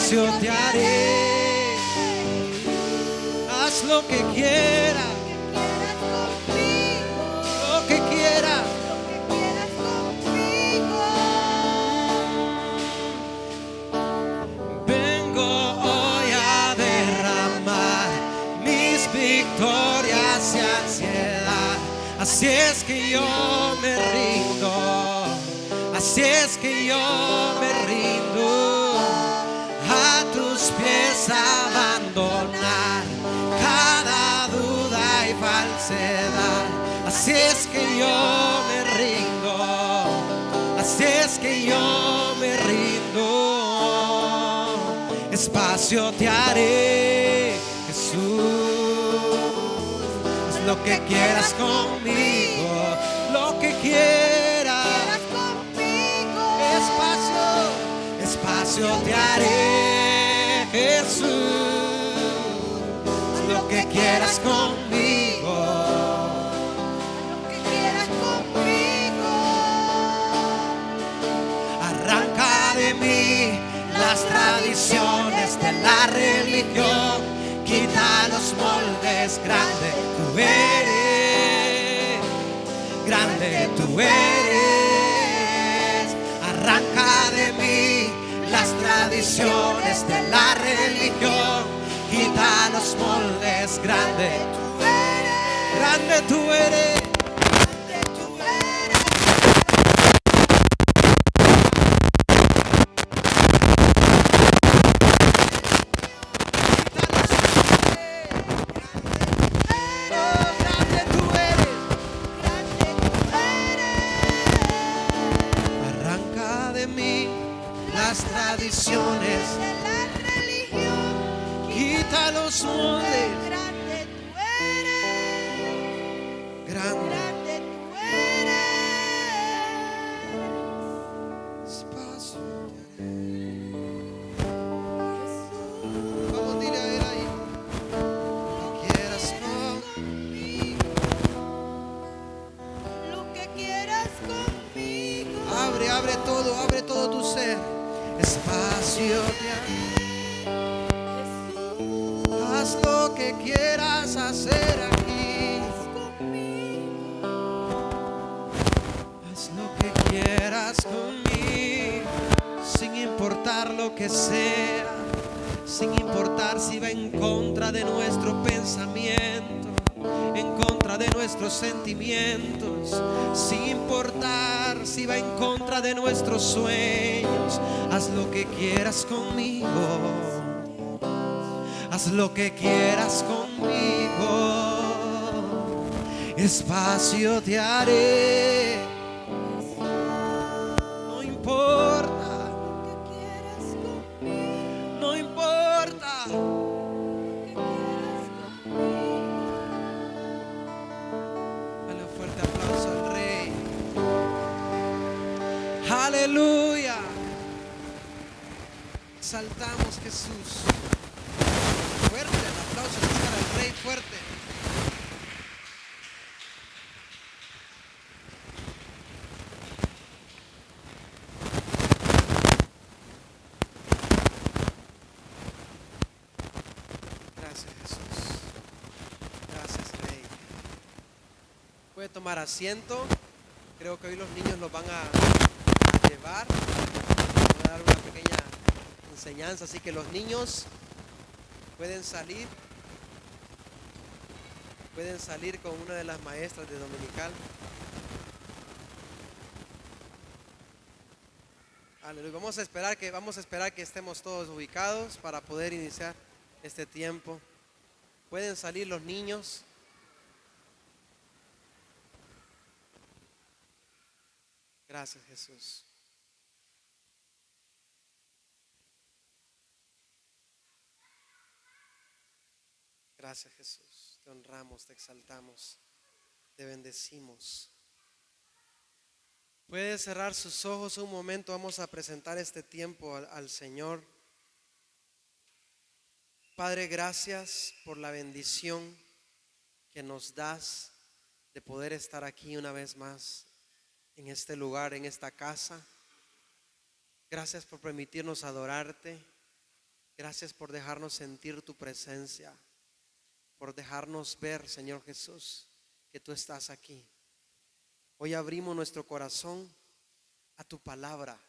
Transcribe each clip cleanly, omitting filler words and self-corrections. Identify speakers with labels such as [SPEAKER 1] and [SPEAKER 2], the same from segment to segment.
[SPEAKER 1] espacio te haré. Haz lo que quieras, lo que quieras. Vengo hoy a derramar mis victorias y ansiedad. Así es que yo me rindo, así es que yo me rindo a tus pies, abandonar cada duda y falsedad. Así es que yo me rindo, así es que yo me rindo. Espacio te haré, Jesús. Haz lo que quieras conmigo, lo que quieras. Espacio te haré, Jesús. Haz lo que quieras conmigo, lo que quieras conmigo. Arranca de mí las tradiciones de la religión, quita los moldes. Grande tú eres, grande tú eres. Arranca de mí las tradiciones de la religión, quita los moldes. Grande tú eres, grande tú eres. Tradiciones de la religión, quita los moldes. Grande tú eres, grande tú eres. Espacio te haré. Vamos, dile a él ahí. Lo que quieras conmigo, lo que quieras conmigo. Abre todo tu ser. Espacio te haré, haz lo que quieras hacer aquí. Haz lo que quieras conmigo, sin importar lo que sea, sin importar si va en contra de nuestro pensamiento, en contra de nuestros sentimientos, sin importar si va en contra de nuestros sueños. Haz lo que quieras conmigo, haz lo que quieras conmigo. Espacio te haré, no importa, no importa. Dale un fuerte aplauso al Rey. Aleluya. Exaltamos, Jesús. Fuerte el aplauso para el Rey, fuerte. Gracias, Jesús. Gracias, Rey. Puede tomar asiento. Creo que hoy los niños los van a llevar. Voy a dar una pequeña enseñanza, así que los niños pueden salir con una de las maestras de dominical. Aleluya. Vamos a esperar que estemos todos ubicados para poder iniciar este tiempo. Pueden salir los niños. Gracias, Jesús. Gracias, Jesús. Te honramos, te exaltamos, te bendecimos. Puede cerrar sus ojos un momento. Vamos a presentar este tiempo al Señor. Padre, gracias por la bendición que nos das de poder estar aquí una vez más en este lugar, en esta casa. Gracias por permitirnos adorarte. Gracias por dejarnos sentir tu presencia, por dejarnos ver, Señor Jesús, que tú estás aquí. Hoy abrimos nuestro corazón a tu palabra.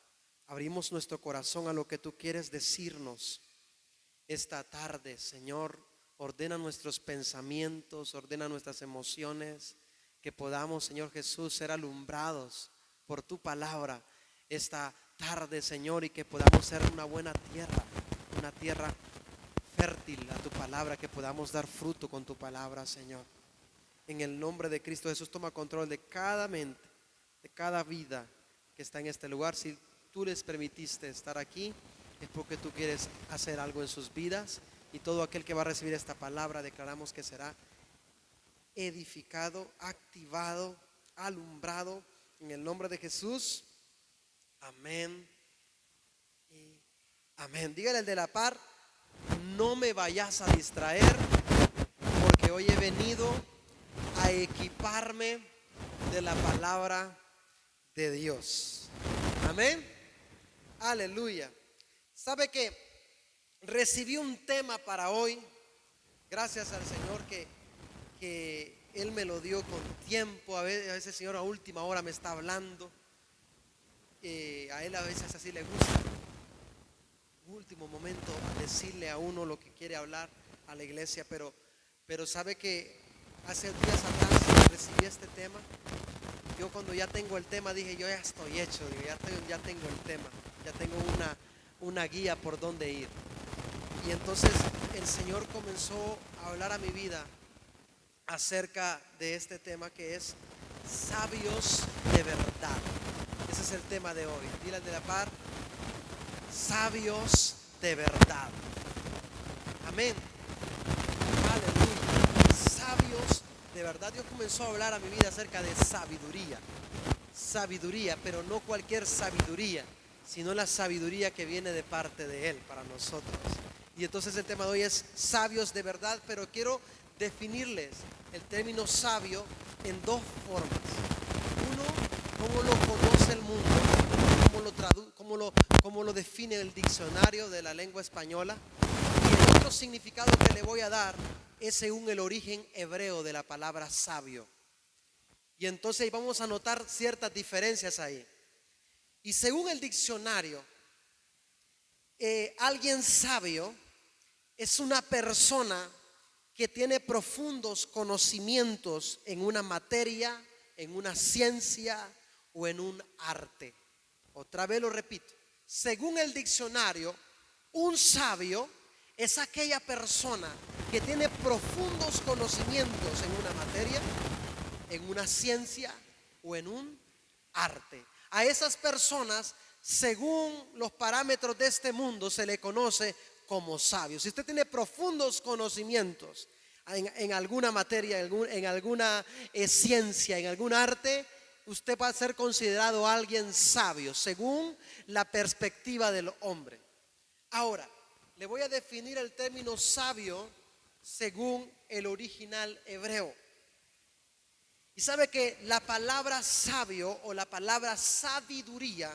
[SPEAKER 1] Abrimos nuestro corazón a lo que tú quieres decirnos esta tarde, Señor. Ordena nuestros pensamientos, ordena nuestras emociones, que podamos, Señor Jesús, ser alumbrados por tu palabra esta tarde, Señor, y que podamos ser una buena tierra, una tierra fértil a tu palabra, que podamos dar fruto con tu palabra, Señor. En el nombre de Cristo Jesús, toma control de cada mente, de cada vida que está en este lugar. Si tú les permitiste estar aquí, es porque tú quieres hacer algo en sus vidas. Y todo aquel que va a recibir esta palabra, declaramos que será edificado, activado, alumbrado en el nombre de Jesús. Amén y amén. Dígale al de la par: no me vayas a distraer, porque hoy he venido a equiparme de la palabra de Dios. Amén. Aleluya. ¿Sabe que recibí un tema para hoy? Gracias al Señor que Él me lo dio con tiempo. A veces el Señor a última hora me está hablando. A Él a veces así le gusta, último momento, decirle a uno lo que quiere hablar a la iglesia. Pero sabe que hace días atrás recibí este tema. Yo cuando ya tengo el tema dije, yo ya estoy hecho, digo, ya tengo el tema, ya tengo una guía por dónde ir. Y entonces el Señor comenzó a hablar a mi vida acerca de este tema, que es sabios de verdad. Ese es el tema de hoy. Dile al de la par: sabios de verdad. Amén. Aleluya. Sabios de verdad. Dios comenzó a hablar a mi vida acerca de sabiduría. Sabiduría, pero no cualquier sabiduría, sino la sabiduría que viene de parte de Él para nosotros. Y entonces el tema de hoy es sabios de verdad, pero quiero definirles el término sabio en dos formas. Uno, cómo lo conoce el mundo, cómo lo define el diccionario de la lengua española. Y el otro significado que le voy a dar es según el origen hebreo de la palabra sabio. Y entonces vamos a notar ciertas diferencias ahí. Y según el diccionario, alguien sabio es una persona que tiene profundos conocimientos en una materia, en una ciencia o en un arte. Otra vez lo repito. Según el diccionario, un sabio es aquella persona que tiene profundos conocimientos en una materia, en una ciencia o en un arte. A esas personas, según los parámetros de este mundo, se le conoce como sabio. Si usted tiene profundos conocimientos en alguna materia, en alguna ciencia, en algún arte, usted va a ser considerado alguien sabio según la perspectiva del hombre. Ahora, le voy a definir el término sabio según el original hebreo. Y sabe que la palabra sabio o la palabra sabiduría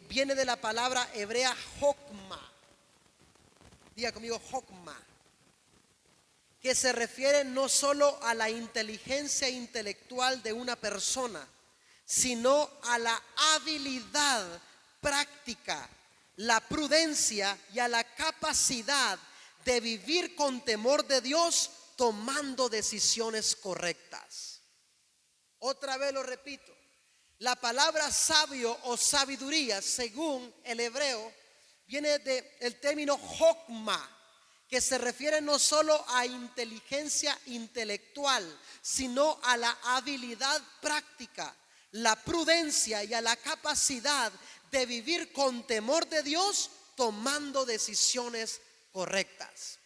[SPEAKER 1] viene de la palabra hebrea hokma. Diga conmigo, hokma, que se refiere no solo a la inteligencia intelectual de una persona, sino a la habilidad práctica, la prudencia y a la capacidad de vivir con temor de Dios, tomando decisiones correctas. Otra vez lo repito, la palabra sabio o sabiduría, según el hebreo, viene del término hokma, que se refiere no solo a inteligencia intelectual, sino a la habilidad práctica, la prudencia y a la capacidad de vivir con temor de Dios, tomando decisiones correctas.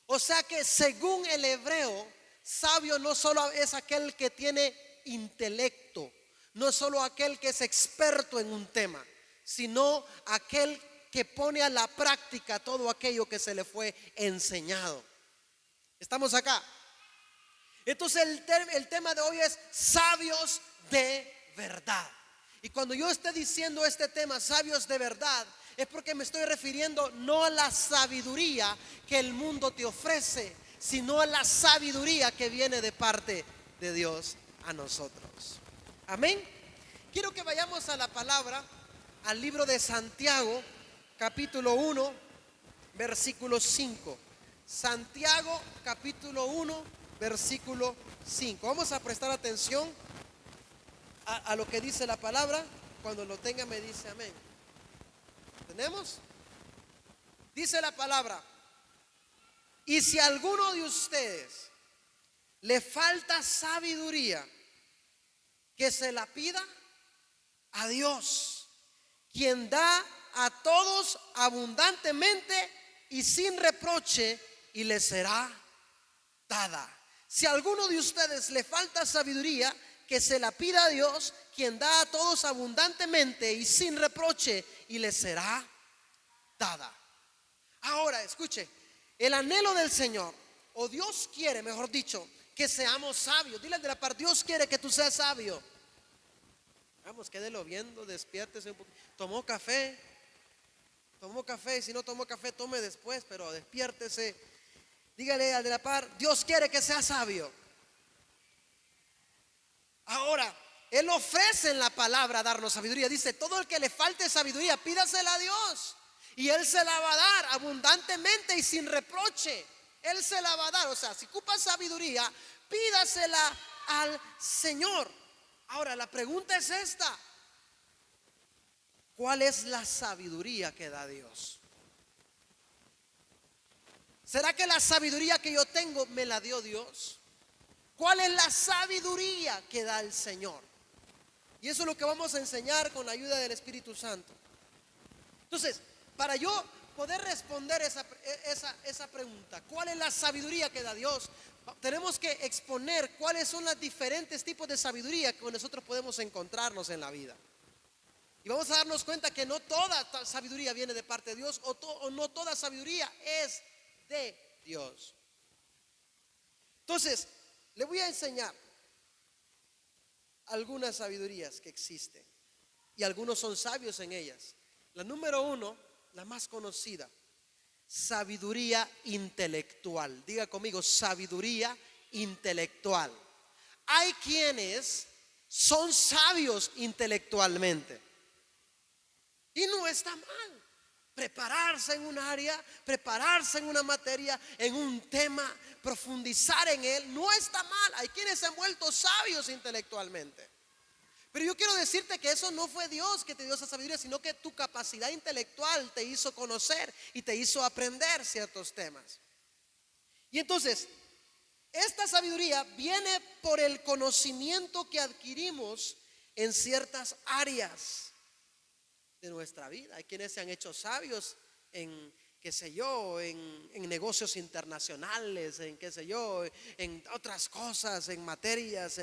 [SPEAKER 1] O sea que según el hebreo, sabio no solo es aquel que tiene intelecto, no es solo aquel que es experto en un tema, sino aquel que pone a la práctica todo aquello que se le fue enseñado. ¿Estamos acá? Entonces el tema de hoy es sabios de verdad. Y cuando yo esté diciendo este tema, sabios de verdad, es porque me estoy refiriendo no a la sabiduría que el mundo te ofrece, sino a la sabiduría que viene de parte de Dios a nosotros. Amén. Quiero que vayamos a la palabra, al libro de Santiago, capítulo 1, versículo 5. Santiago, capítulo 1, versículo 5. Vamos a prestar atención a lo que dice la palabra. Cuando lo tenga me dice amén. ¿Tenemos? Dice la palabra: y si a alguno de ustedes le falta sabiduría, que se la pida a Dios, quien da a todos abundantemente y sin reproche, y le será dada. Si a alguno de ustedes le falta sabiduría, que se la pida a Dios, quien da a todos abundantemente y sin reproche, y le será dada. Ahora, escuche, el anhelo del Señor, o Dios quiere, mejor dicho, que seamos sabios. Dile de la par: Dios quiere que tú seas sabio. Vamos, quédelo viendo, despiértese un poquito. Tomó café, y si no tomó café, tome después, pero despiértese. Dígale al de la par: Dios quiere que sea sabio. Ahora, Él ofrece en la palabra darnos sabiduría. Dice: todo el que le falte sabiduría, pídasela a Dios, y Él se la va a dar abundantemente y sin reproche. Él se la va a dar. O sea, si ocupa sabiduría, pídasela al Señor. Ahora, la pregunta es esta: ¿cuál es la sabiduría que da Dios? ¿Será que la sabiduría que yo tengo me la dio Dios? ¿Cuál es la sabiduría que da el Señor? Y eso es lo que vamos a enseñar con la ayuda del Espíritu Santo. Entonces, para yo poder responder esa pregunta, ¿cuál es la sabiduría que da Dios? Tenemos que exponer cuáles son los diferentes tipos de sabiduría que nosotros podemos encontrarnos en la vida. Y vamos a darnos cuenta que no toda sabiduría viene de parte de Dios, o no toda sabiduría es de Dios. Entonces, le voy a enseñar algunas sabidurías que existen, y algunos son sabios en ellas. La número 1, la más conocida: sabiduría intelectual. Diga conmigo: sabiduría intelectual. Hay quienes son sabios intelectualmente, y no está mal prepararse en un área, prepararse en una materia, en un tema, profundizar en él. No está mal. Hay quienes se han vuelto sabios intelectualmente. Pero yo quiero decirte que eso no fue Dios que te dio esa sabiduría, sino que tu capacidad intelectual te hizo conocer y te hizo aprender ciertos temas. Y entonces, esta sabiduría viene por el conocimiento que adquirimos en ciertas áreas de nuestra vida. Hay quienes se han hecho sabios en, qué sé yo, en negocios internacionales, en qué sé yo, en otras cosas, en materias,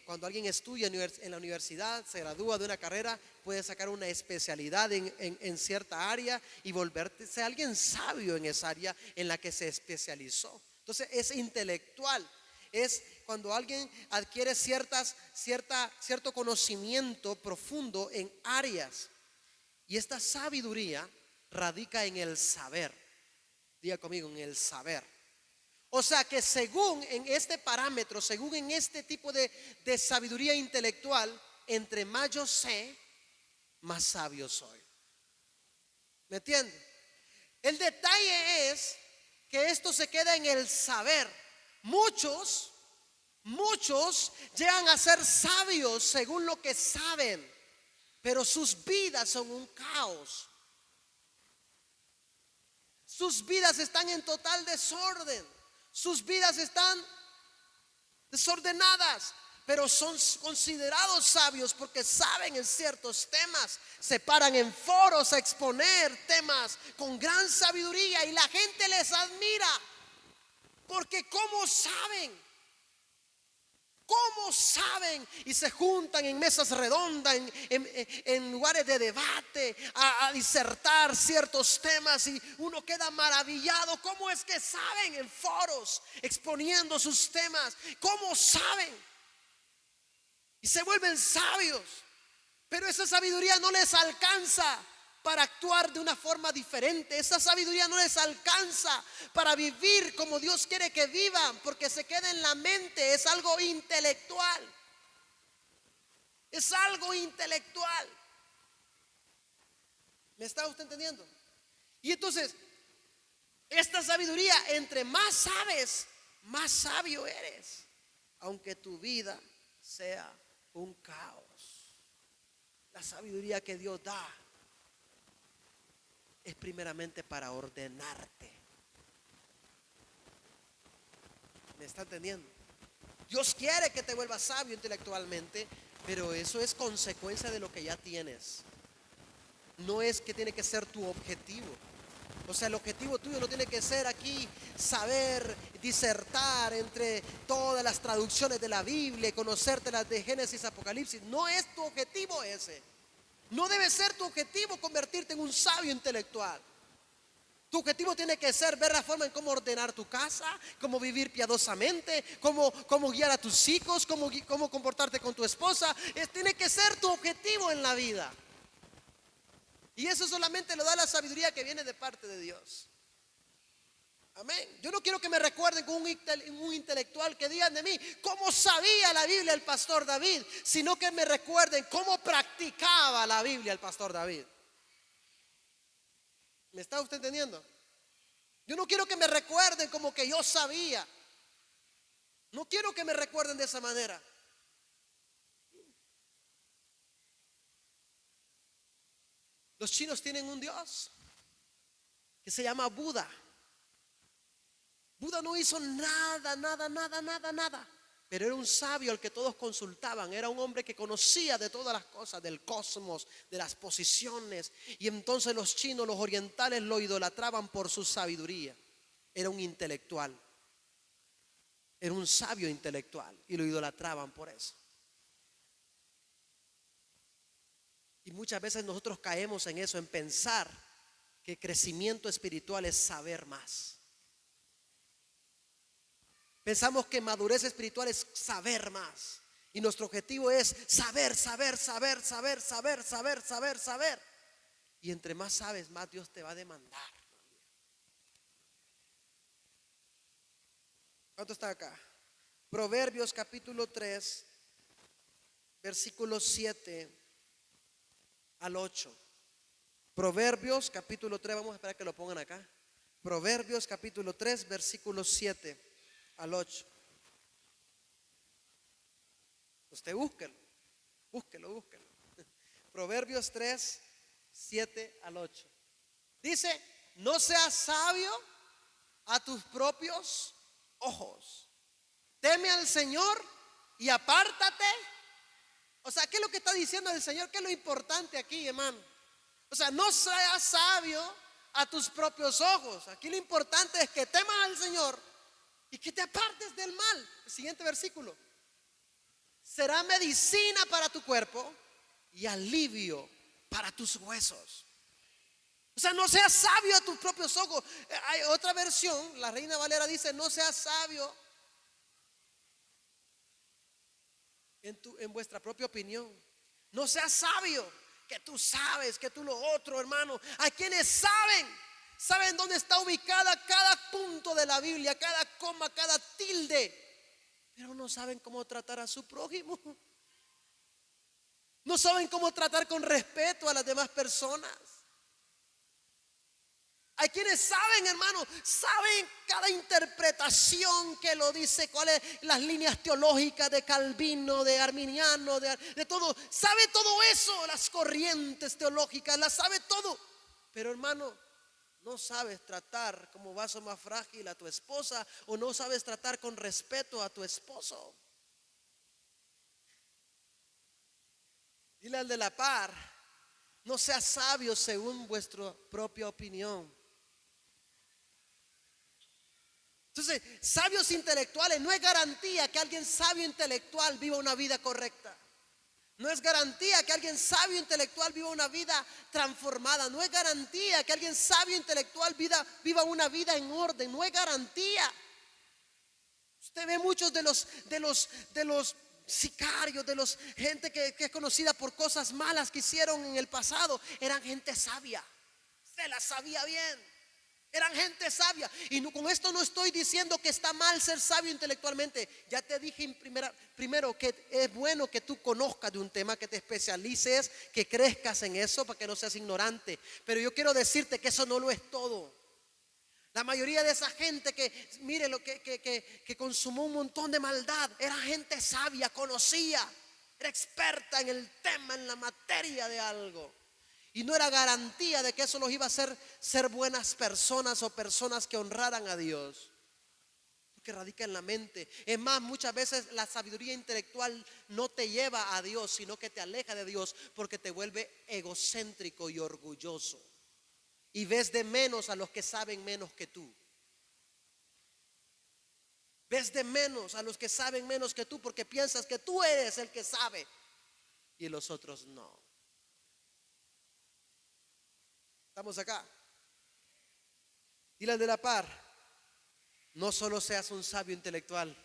[SPEAKER 1] cuando alguien estudia en la universidad, se gradúa de una carrera, puede sacar una especialidad en cierta área y volverse alguien sabio en esa área en la que se especializó. Entonces es intelectual. Es cuando alguien adquiere cierto conocimiento profundo en áreas. Y esta sabiduría radica en el saber. Diga conmigo: en el saber. O sea que según en este parámetro, según en este tipo de sabiduría intelectual, entre más yo sé, más sabio soy. ¿Me entiende? El detalle es que esto se queda en el saber. Muchos llegan a ser sabios según lo que saben, pero sus vidas son un caos. Sus vidas están en total desorden. Sus vidas están desordenadas, pero son considerados sabios porque saben en ciertos temas. Se paran en foros a exponer temas con gran sabiduría y la gente les admira porque ¿cómo saben? ¿Cómo saben? Y se juntan en mesas redondas, en lugares de debate, a disertar ciertos temas, y uno queda maravillado. ¿Cómo es que saben? En foros, exponiendo sus temas. ¿Cómo saben? Y se vuelven sabios. Pero esa sabiduría no les alcanza para actuar de una forma diferente. Esa sabiduría no les alcanza para vivir como Dios quiere que vivan, porque se queda en la mente. Es algo intelectual. Es algo intelectual. ¿Me está usted entendiendo? Y entonces, esta sabiduría, entre más sabes, más sabio eres, aunque tu vida sea un caos. La sabiduría que Dios da es primeramente para ordenarte. ¿Me está entendiendo? Dios quiere que te vuelvas sabio intelectualmente, pero eso es consecuencia de lo que ya tienes. No es que tiene que ser tu objetivo. O sea, el objetivo tuyo no tiene que ser aquí saber disertar entre todas las traducciones de la Biblia, conocértelas de Génesis, Apocalipsis. No es tu objetivo ese. No debe ser tu objetivo convertirte en un sabio intelectual. Tu objetivo tiene que ser ver la forma en cómo ordenar tu casa, cómo vivir piadosamente, cómo guiar a tus hijos, cómo comportarte con tu esposa. Tiene que ser tu objetivo en la vida. Y eso solamente lo da la sabiduría que viene de parte de Dios. Amén. Yo no quiero que me recuerden con un intelectual que digan de mí cómo sabía la Biblia el pastor David, sino que me recuerden cómo practicaba la Biblia el pastor David. ¿Me está usted entendiendo? Yo no quiero que me recuerden como que yo sabía. No quiero que me recuerden de esa manera. Los chinos tienen un dios que se llama Buda. Buda no hizo nada. Pero era un sabio al que todos consultaban. Era un hombre que conocía de todas las cosas, del cosmos, de las posiciones. Y entonces los chinos, los orientales lo idolatraban por su sabiduría. Era un intelectual. Era un sabio intelectual y lo idolatraban por eso. Y muchas veces nosotros caemos en eso, en pensar que crecimiento espiritual es saber más. Pensamos que madurez espiritual es saber más. Y nuestro objetivo es saber. Y entre más sabes, más Dios te va a demandar. ¿Cuánto está acá? Proverbios capítulo 3, versículos 7 al 8. Proverbios capítulo 3, vamos a esperar que lo pongan acá. Proverbios capítulo 3, versículos 7 al 8. Usted búsquelo. Proverbios 3, 7 al 8. Dice: no seas sabio a tus propios ojos. Teme al Señor y apártate. O sea, ¿qué es lo que está diciendo el Señor? ¿Qué es lo importante aquí, hermano? O sea, no seas sabio a tus propios ojos. Aquí lo importante es que temas al Señor y que te apartes del mal. El siguiente versículo: será medicina para tu cuerpo y alivio para tus huesos. O sea, no seas sabio a tus propios ojos. Hay otra versión, la Reina Valera dice: no seas sabio en vuestra propia opinión. No seas sabio que tú sabes, que tú lo otro, hermano. Hay quienes saben dónde está ubicada cada punto de la Biblia, cada coma, cada tilde, pero no saben cómo tratar a su prójimo. No saben cómo tratar con respeto a las demás personas. Hay quienes saben, hermano, saben cada interpretación que lo dice, cuáles las líneas teológicas de Calvino, de Arminiano, de todo. Sabe todo eso, las corrientes teológicas, las sabe todo. Pero, hermano, no sabes tratar como vaso más frágil a tu esposa, o no sabes tratar con respeto a tu esposo. Dile al de la par: no seas sabio según vuestra propia opinión. Entonces, sabios intelectuales no es garantía que alguien sabio intelectual viva una vida correcta. No es garantía que alguien sabio intelectual viva una vida transformada. No es garantía que alguien sabio intelectual viva una vida en orden. No es garantía. Usted ve muchos de los sicarios, de los gente que es conocida por cosas malas que hicieron en el pasado, eran gente sabia, se la sabía bien. Eran gente sabia. Y con esto no estoy diciendo que está mal ser sabio intelectualmente. Ya te dije primero que es bueno que tú conozcas de un tema, que te especialices, que crezcas en eso para que no seas ignorante. Pero yo quiero decirte que eso no lo es todo. La mayoría de esa gente que, mire, lo que consumó un montón de maldad, era gente sabia, conocía, era experta en el tema, en la materia de algo. Y no era garantía de que eso los iba a hacer ser buenas personas o personas que honraran a Dios. Porque radica en la mente. Es más, muchas veces la sabiduría intelectual no te lleva a Dios, sino que te aleja de Dios, porque te vuelve egocéntrico y orgulloso. Y ves de menos a los que saben menos que tú. Ves de menos a los que saben menos que tú, porque piensas que tú eres el que sabe y los otros no. Estamos acá. Dile al de la par, no solo seas un sabio intelectual.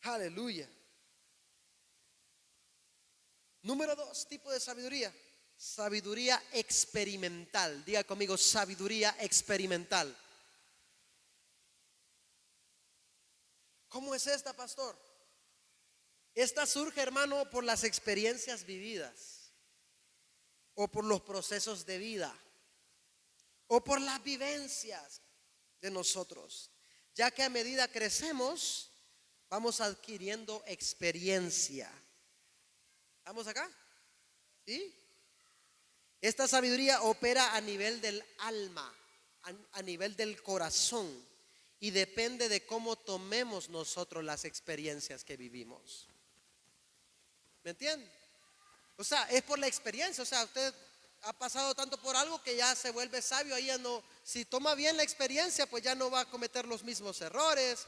[SPEAKER 1] Aleluya. Número 2, tipo de sabiduría. Sabiduría experimental. Diga conmigo, sabiduría experimental. ¿Cómo es esta, pastor? Esta surge, hermano, por las experiencias vividas, o por los procesos de vida, o por las vivencias de nosotros, ya que a medida crecemos vamos adquiriendo experiencia. ¿Estamos acá? ¿Sí? Esta sabiduría opera a nivel del alma, a nivel del corazón, y depende de cómo tomemos nosotros las experiencias que vivimos. ¿Me entienden? O sea, es por la experiencia. O sea, usted ha pasado tanto por algo que ya se vuelve sabio. Ahí ya no, si toma bien la experiencia, pues ya no va a cometer los mismos errores.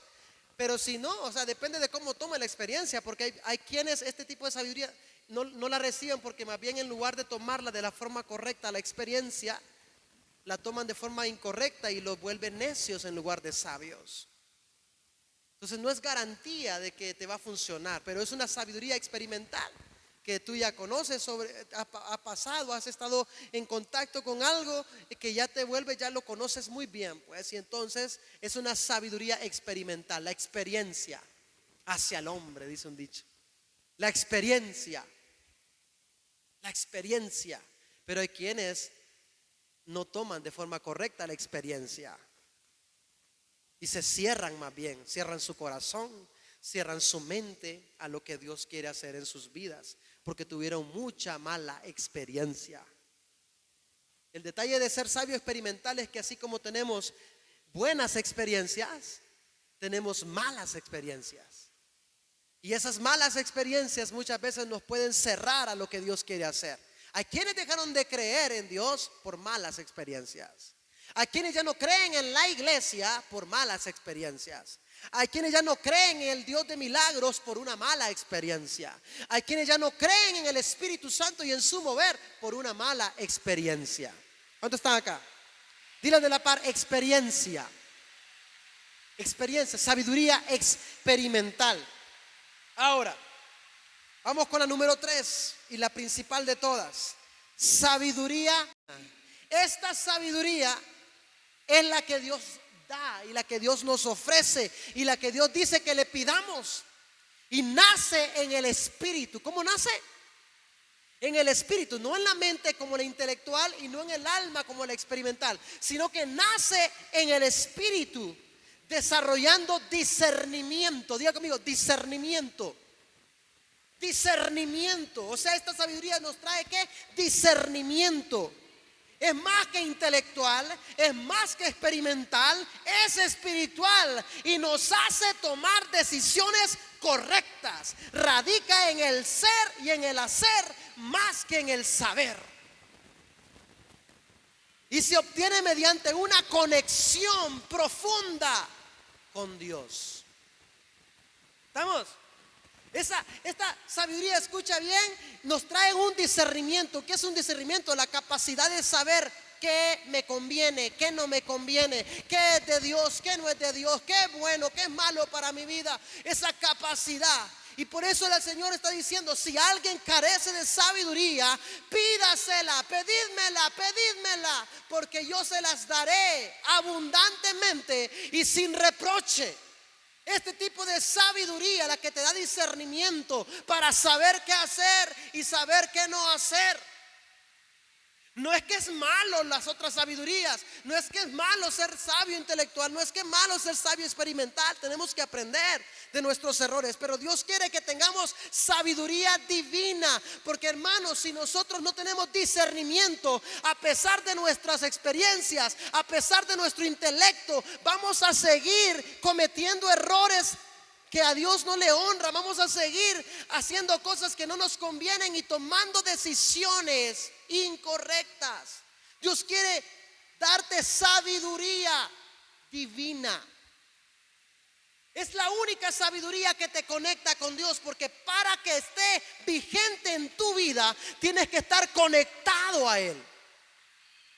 [SPEAKER 1] Pero si no, o sea, depende de cómo tome la experiencia. Porque hay quienes este tipo de sabiduría no la reciben, porque más bien en lugar de tomarla de la forma correcta, la experiencia, la toman de forma incorrecta y los vuelven necios en lugar de sabios. Entonces no es garantía de que te va a funcionar, pero es una sabiduría experimental que tú ya conoces, ha pasado, has estado en contacto con algo que ya te vuelve, ya lo conoces muy bien, pues, y entonces es una sabiduría experimental, la experiencia hacia el hombre, dice un dicho. La experiencia, pero hay quienes no toman de forma correcta la experiencia y se cierran, más bien, cierran su corazón, cierran su mente a lo que Dios quiere hacer en sus vidas, porque tuvieron mucha mala experiencia. El detalle de ser sabio experimental es que así como tenemos buenas experiencias, tenemos malas experiencias. Y esas malas experiencias muchas veces nos pueden cerrar a lo que Dios quiere hacer. Hay quienes dejaron de creer en Dios por malas experiencias. Hay quienes ya no creen en la iglesia por malas experiencias. Hay quienes ya no creen en el Dios de milagros por una mala experiencia. Hay quienes ya no creen en el Espíritu Santo y en su mover por una mala experiencia. ¿Cuántos están acá? Dile de la par, experiencia. Experiencia, sabiduría experimental. Ahora, vamos con la número 3 y la principal de todas. Sabiduría. Esta sabiduría es la que Dios da y la que Dios nos ofrece y la que Dios dice que le pidamos. Y nace en el espíritu. ¿Cómo nace? En el espíritu, no en la mente como la intelectual y no en el alma como la experimental, sino que nace en el espíritu, desarrollando discernimiento. Diga conmigo, discernimiento. Discernimiento. O sea, esta sabiduría nos trae ¿qué? Discernimiento. Es más que intelectual, es más que experimental, es espiritual y nos hace tomar decisiones correctas. Radica en el ser y en el hacer más que en el saber. Y se obtiene mediante una conexión profunda con Dios. ¿Estamos? Esta sabiduría, escucha bien, nos trae un discernimiento. ¿Qué es un discernimiento? La capacidad de saber qué me conviene, qué no me conviene, qué es de Dios, qué no es de Dios, qué es bueno, qué es malo para mi vida. Esa capacidad. Y por eso el Señor está diciendo: si alguien carece de sabiduría, pídasela, pedídmela, porque yo se las daré abundantemente y sin reproche. Este tipo de sabiduría, la que te da discernimiento para saber qué hacer y saber qué no hacer. No es que es malo las otras sabidurías, no es que es malo ser sabio intelectual, no es que es malo ser sabio experimental. Tenemos que aprender de nuestros errores, pero Dios quiere que tengamos sabiduría divina, porque hermanos, si nosotros no tenemos discernimiento, a pesar de nuestras experiencias, a pesar de nuestro intelecto, vamos a seguir cometiendo errores que a Dios no le honra. Vamos a seguir haciendo cosas que no nos convienen y tomando decisiones incorrectas. Dios quiere darte sabiduría divina. Es la única sabiduría que te conecta con Dios, porque para que esté vigente en tu vida tienes que estar conectado a Él.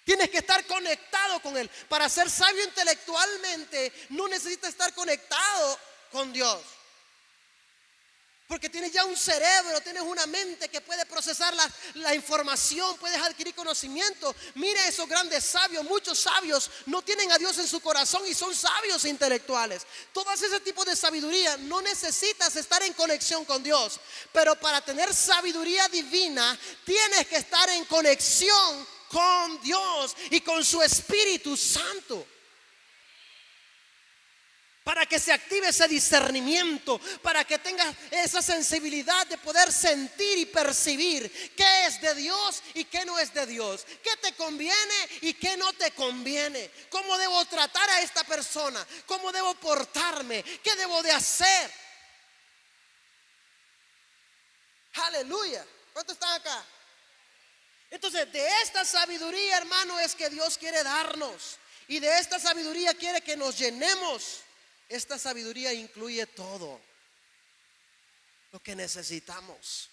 [SPEAKER 1] Tienes que estar conectado con Él. Para ser sabio intelectualmente no necesitas estar conectado con Dios, porque tienes ya un cerebro, tienes una mente que puede procesar la información, puedes adquirir conocimiento. Mire esos grandes sabios, muchos sabios no tienen a Dios en su corazón y son sabios intelectuales. Todo ese tipo de sabiduría, no necesitas estar en conexión con Dios, pero para tener sabiduría divina tienes que estar en conexión con Dios y con su Espíritu Santo, para que se active ese discernimiento, para que tengas esa sensibilidad de poder sentir y percibir qué es de Dios y qué no es de Dios, qué te conviene y qué no te conviene, cómo debo tratar a esta persona, cómo debo portarme, qué debo de hacer. Aleluya. ¿Cuántos están acá? Entonces, de esta sabiduría, hermano, es que Dios quiere darnos, y de esta sabiduría quiere que nos llenemos. Esta sabiduría incluye todo lo que necesitamos.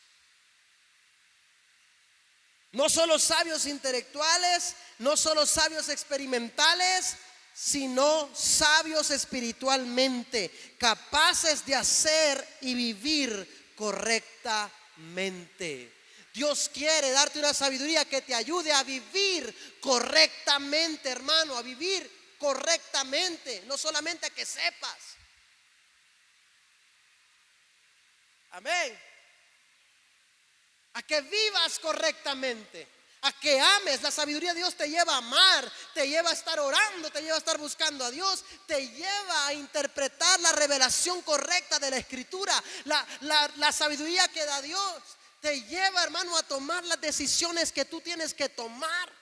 [SPEAKER 1] No solo sabios intelectuales, no solo sabios experimentales, sino sabios espiritualmente, capaces de hacer y vivir correctamente. Dios quiere darte una sabiduría que te ayude a vivir correctamente, hermano, a vivir correctamente, no solamente a que sepas. Amén. A que vivas correctamente, a que ames. La sabiduría de Dios te lleva a amar, te lleva a estar orando, te lleva a estar buscando a Dios, te lleva a interpretar la revelación correcta de la Escritura. La sabiduría que da Dios te lleva, hermano, a tomar las decisiones que tú tienes que tomar,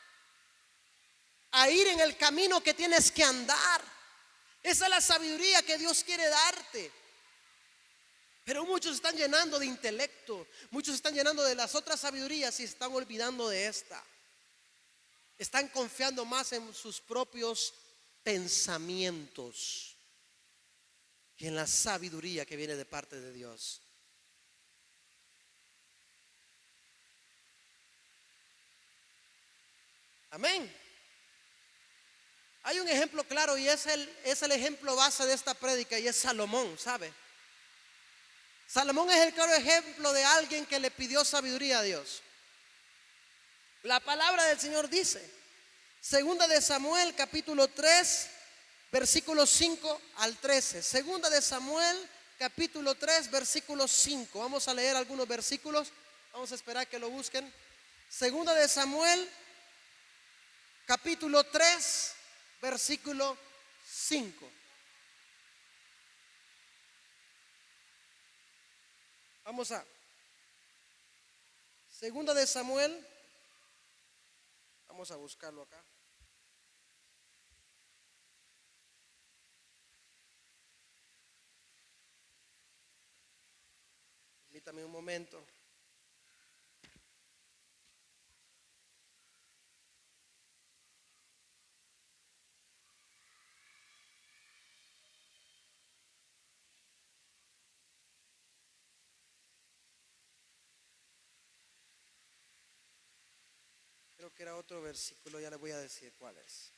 [SPEAKER 1] a ir en el camino que tienes que andar. Esa es la sabiduría que Dios quiere darte. Pero muchos están llenando de intelecto, muchos están llenando de las otras sabidurías y están olvidando de esta. Están confiando más en sus propios pensamientos que en la sabiduría que viene de parte de Dios. Amén. Hay un ejemplo claro y es el ejemplo base de esta prédica, y es Salomón, ¿sabe? Salomón es el claro ejemplo de alguien que le pidió sabiduría a Dios. La palabra del Señor dice, segunda de Samuel capítulo 3, versículos 5 al 13. Segunda de Samuel capítulo 3, versículo 5. Vamos a leer algunos versículos, vamos a esperar que lo busquen. Segunda de Samuel capítulo 3, versículo 5. Vamos a Segunda de Samuel. Vamos a buscarlo acá. Permítame un momento. Creo que era otro versículo, ya le voy a decir cuál es.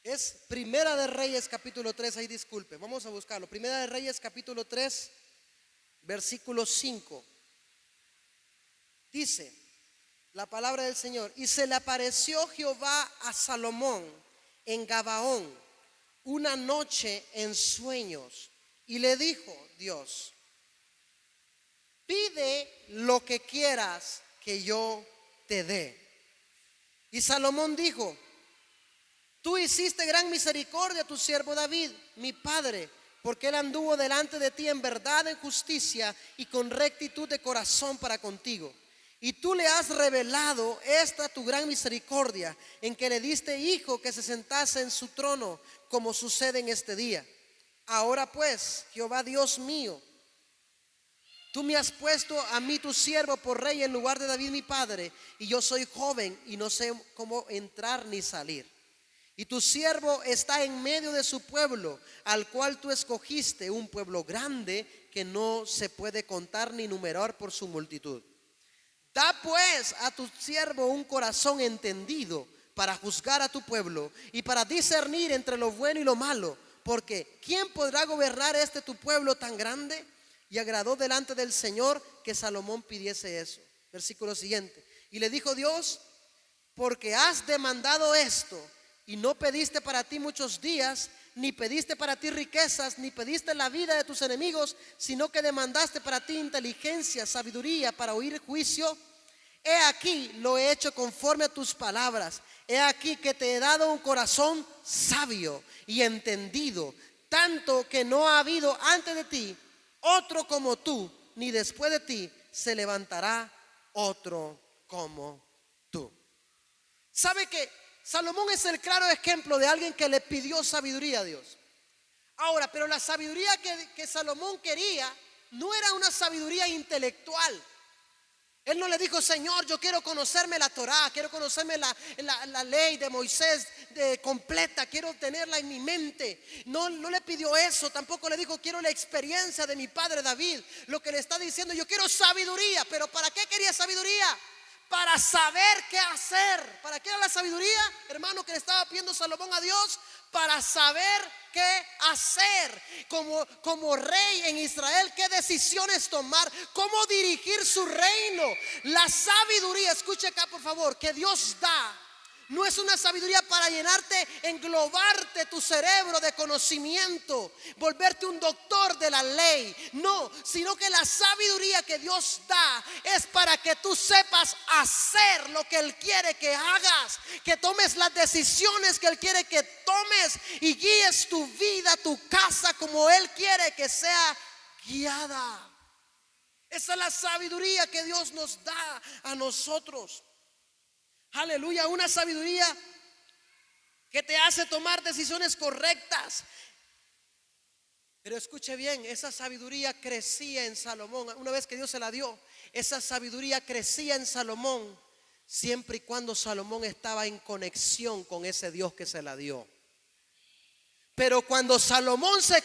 [SPEAKER 1] Es Primera de Reyes capítulo 3, ahí disculpe, vamos a buscarlo. Primera de Reyes capítulo 3, versículo 5. Dice la palabra del Señor: y se le apareció Jehová a Salomón en Gabaón una noche en sueños, y le dijo Dios: pide lo que quieras que yo te dé. Y Salomón dijo: tú hiciste gran misericordia a tu siervo David, mi padre, porque él anduvo delante de ti en verdad, en justicia y con rectitud de corazón para contigo. Y tú le has revelado esta tu gran misericordia, en que le diste hijo que se sentase en su trono, como sucede en este día. Ahora pues, Jehová Dios mío, tú me has puesto a mí tu siervo por rey en lugar de David mi padre, y yo soy joven y no sé cómo entrar ni salir. Y tu siervo está en medio de su pueblo, al cual tú escogiste, un pueblo grande que no se puede contar ni numerar por su multitud. Da pues a tu siervo un corazón entendido para juzgar a tu pueblo y para discernir entre lo bueno y lo malo, porque ¿quién podrá gobernar tu pueblo tan grande? Y agradó delante del Señor que Salomón pidiese eso. Versículo siguiente: y le dijo Dios: porque has demandado esto, y no pediste para ti muchos días, ni pediste para ti riquezas, ni pediste la vida de tus enemigos, sino que demandaste para ti inteligencia, sabiduría para oír juicio. He aquí, lo he hecho conforme a tus palabras. He aquí que te he dado un corazón sabio y entendido, tanto que no ha habido antes de ti otro como tú, ni después de ti se levantará otro como tú. ¿Sabe que Salomón es el claro ejemplo de alguien que le pidió sabiduría a Dios? Ahora, pero la sabiduría que Salomón quería no era una sabiduría intelectual. Él no le dijo: Señor, yo quiero conocerme la Torá, quiero conocerme la ley de Moisés completa, quiero tenerla en mi mente. No le pidió eso. Tampoco le dijo: quiero la experiencia de mi padre David. Lo que le está diciendo: yo quiero sabiduría. ¿Pero para qué quería sabiduría? Para saber qué hacer. ¿Para qué era la sabiduría, hermano, que le estaba pidiendo Salomón a Dios? Para saber qué hacer como rey en Israel, qué decisiones tomar, cómo dirigir su reino. La sabiduría, escuche acá por favor, que Dios da, no es una sabiduría para llenarte, englobarte tu cerebro de conocimiento, volverte un doctor de la ley. No, sino que la sabiduría que Dios da es para que tú sepas hacer lo que Él quiere que hagas, que tomes las decisiones que Él quiere que tomes y guíes tu vida, tu casa como Él quiere que sea guiada. Esa es la sabiduría que Dios nos da a nosotros. Aleluya, una sabiduría que te hace tomar decisiones correctas. Pero escuche bien, esa sabiduría crecía en Salomón. Una vez que Dios se la dio, esa sabiduría crecía en Salomón siempre y cuando Salomón estaba en conexión con ese Dios que se la dio. Pero cuando Salomón se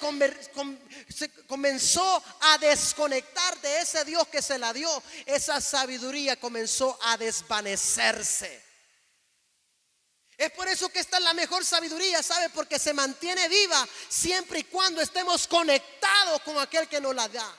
[SPEAKER 1] comenzó a desconectar de ese Dios que se la dio, esa sabiduría comenzó a desvanecerse. Es por eso que esta es la mejor sabiduría, ¿sabe? Porque se mantiene viva siempre y cuando estemos conectados con aquel que nos la da.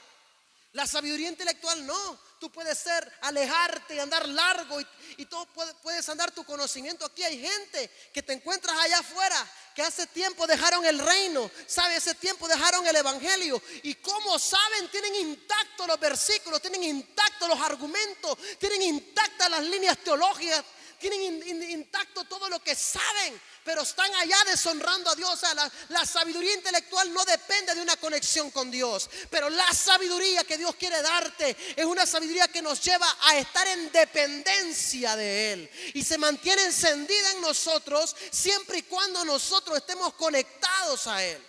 [SPEAKER 1] La sabiduría intelectual no. Tú puedes alejarte y andar largo y todo puedes andar tu conocimiento. Aquí hay gente que te encuentras allá afuera que hace tiempo dejaron el reino, ¿sabe? Hace tiempo dejaron el evangelio. Y como saben, tienen intactos los versículos, tienen intactos los argumentos, tienen intactas las líneas teológicas, tienen intacto todo lo que saben, pero están allá deshonrando a Dios. O sea, la sabiduría intelectual no depende de una conexión con Dios, pero la sabiduría que Dios quiere darte es una sabiduría que nos lleva a estar en dependencia de Él y se mantiene encendida en nosotros siempre y cuando nosotros estemos conectados a Él.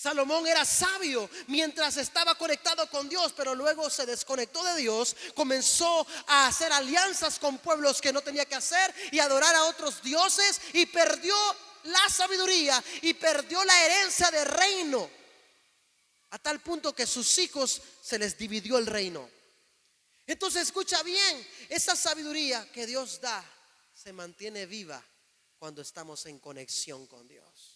[SPEAKER 1] Salomón era sabio mientras estaba conectado con Dios, pero luego se desconectó de Dios, comenzó a hacer alianzas con pueblos que no tenía que hacer y adorar a otros dioses, y perdió la sabiduría y perdió la herencia de reino, a tal punto que sus hijos se les dividió el reino. Entonces escucha bien, esa sabiduría que Dios da se mantiene viva cuando estamos en conexión con Dios.